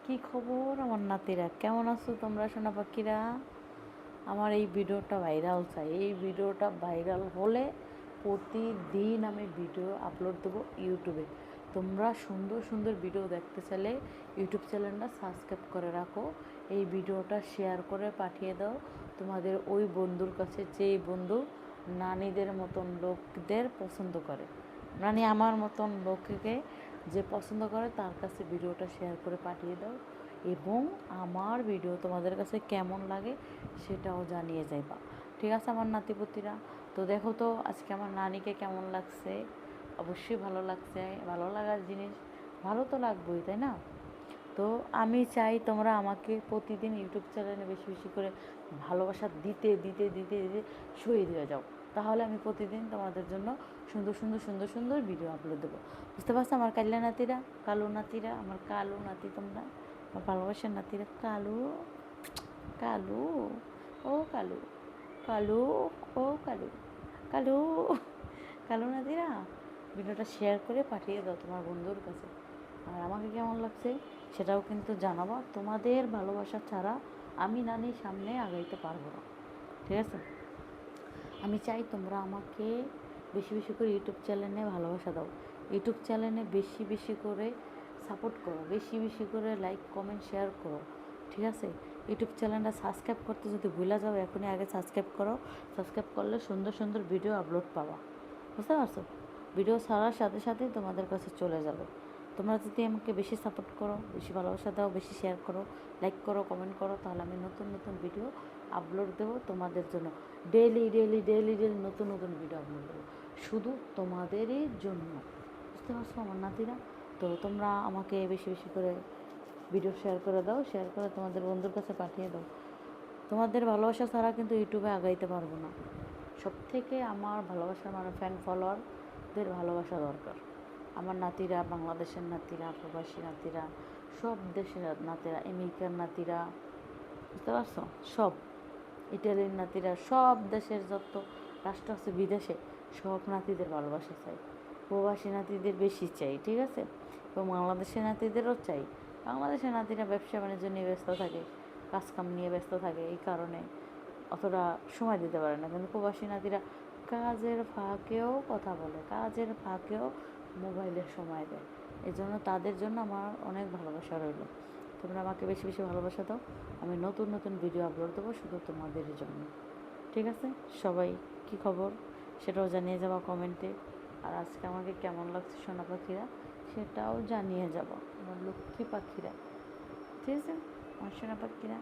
কি খবর আমার নাতিরা? কেমন আছো তোমরা সোনা পাখিরা? আমার এই ভিডিওটা ভাইরাল চাই। এই ভিডিওটা ভাইরাল হলে প্রতিদিন আমি ভিডিও আপলোড দেবো ইউটিউবে। তোমরা সুন্দর সুন্দর ভিডিও দেখতে চাইলে ইউটিউব চ্যানেলটা সাবস্ক্রাইব করে রাখো। এই ভিডিওটা শেয়ার করে পাঠিয়ে দাও তোমাদের ওই বন্ধুর কাছে, যেই বন্ধু নানিদের মতন লোকদের পছন্দ করে। মানে আমার মতন লোককে যে পছন্দ করে তার কাছে ভিডিওটা শেয়ার করে পাঠিয়ে দাও, এবং আমার ভিডিও তোমাদের কাছে কেমন লাগে সেটাও জানিয়ে যাইবা। ঠিক আছে আমার নাতিপুতিরা? তো দেখো তো আজকে আমার নানিকে কেমন লাগছে। অবশ্যই ভালো লাগছে। ভালো লাগার জিনিস ভালো তো লাগবেই, তাই না? তো আমি চাই তোমরা আমাকে প্রতিদিন ইউটিউব চ্যানেলে বেশি বেশি করে ভালোবাসা দিতে দিতে দিতে দিতে শহীদ হয়ে যাও। তাহলে আমি প্রতিদিন তোমাদের জন্য সুন্দর সুন্দর সুন্দর সুন্দর ভিডিও আপলোড দেবো। বুঝতে পারছো আমার কাল্লা নাতিরা, কালো নাতিরা, আমার কালো নাতি তোমরা, আমার ভালোবাসার নাতিরা। কালু, কালু, ও কালু, কালু, ও কালু, কালু, কালু নাতিরা, ভিডিওটা শেয়ার করে পাঠিয়ে দাও তোমার বন্ধুর কাছে। আর আমাকে কেমন লাগছে সেটাও কিন্তু জানাবো। তোমাদের ভালোবাসা ছাড়া আমি নানির সামনে আগাইতে পারবো না। ঠিক আছে? আমি চাই তোমরা আমাকে বেশি বেশি করে ইউটিউব চ্যানেলে ভালোবাসা দাও। ইউটিউব চ্যানেলে বেশি বেশি করে সাপোর্ট করো, বেশি বেশি করে লাইক কমেন্ট শেয়ার করো। ঠিক আছে? ইউটিউব চ্যানেলটা সাবস্ক্রাইব করতে যদি ভুলে যাও, এখনই আগে সাবস্ক্রাইব করো। সাবস্ক্রাইব করলে সুন্দর সুন্দর ভিডিও আপলোড পাবা। বুঝতে পারছো? ভিডিও ছাড়ার সাথে সাথেই তোমাদের কাছে চলে যাবে। তোমরা যদি আমাকে বেশি সাপোর্ট করো, বেশি ভালোবাসা দাও, বেশি শেয়ার করো, লাইক করো, কমেন্ট করো, তাহলে আমি নতুন নতুন ভিডিও আপলোড দেবো তোমাদের জন্য। ডেইলি ডেইলি ডেইলি ডেইলি নতুন নতুন ভিডিও আপলোড দেবো শুধু তোমাদেরই জন্য। বুঝতে পারছো আমার নাতিরা? তো তোমরা আমাকে বেশি বেশি করে ভিডিও শেয়ার করে দাও, শেয়ার করে তোমাদের বন্ধুর কাছে পাঠিয়ে দাও। তোমাদের ভালোবাসা ছাড়া কিন্তু ইউটিউবে আগাইতে পারবো না। সব থেকে আমার ভালোবাসার মানে ফ্যান ফলোয়ারদের ভালোবাসা দরকার। আমার নাতিরা, বাংলাদেশের নাতিরা, প্রবাসী নাতিরা, সব দেশের নাতিরা, আমেরিকার নাতিরা, বুঝতে পারছো? সব ইটালির নাতিরা, সব দেশের যত রাষ্ট্র আছে বিদেশে, সব নাতিদের ভালোবাসা চাই। প্রবাসী নাতিদের বেশি চাই। ঠিক আছে? এবং বাংলাদেশের নাতিদেরও চাই। বাংলাদেশের নাতিরা ব্যবসা বাণিজ্য নিয়ে ব্যস্ত থাকে, কাজকাম নিয়ে ব্যস্ত থাকে, এই কারণে অতটা সময় দিতে পারে না। কিন্তু প্রবাসী নাতিরা কাজের ফাঁকেও কথা বলে, কাজের ফাঁকেও মোবাইলে সময় দেয়। এই জন্য তাদের জন্য আমার অনেক ভালোবাসা রইল। তোমরা আমাকে বেশি বেশি ভালোবাসা দাও। আমি নতুন নতুন ভিডিও আপলোড দেবো শুধু তোমাদের জন্য। ঠিক আছে? সবাই কী খবর সেটাও জানিয়ে যাবা কমেন্টে। আর আজকে আমাকে কেমন লাগছে সোনা পাখিরা সেটাও জানিয়ে যাবো, আমার লক্ষ্মী পাখিরা। ঠিক আছে আমার সোনা পাখিরা?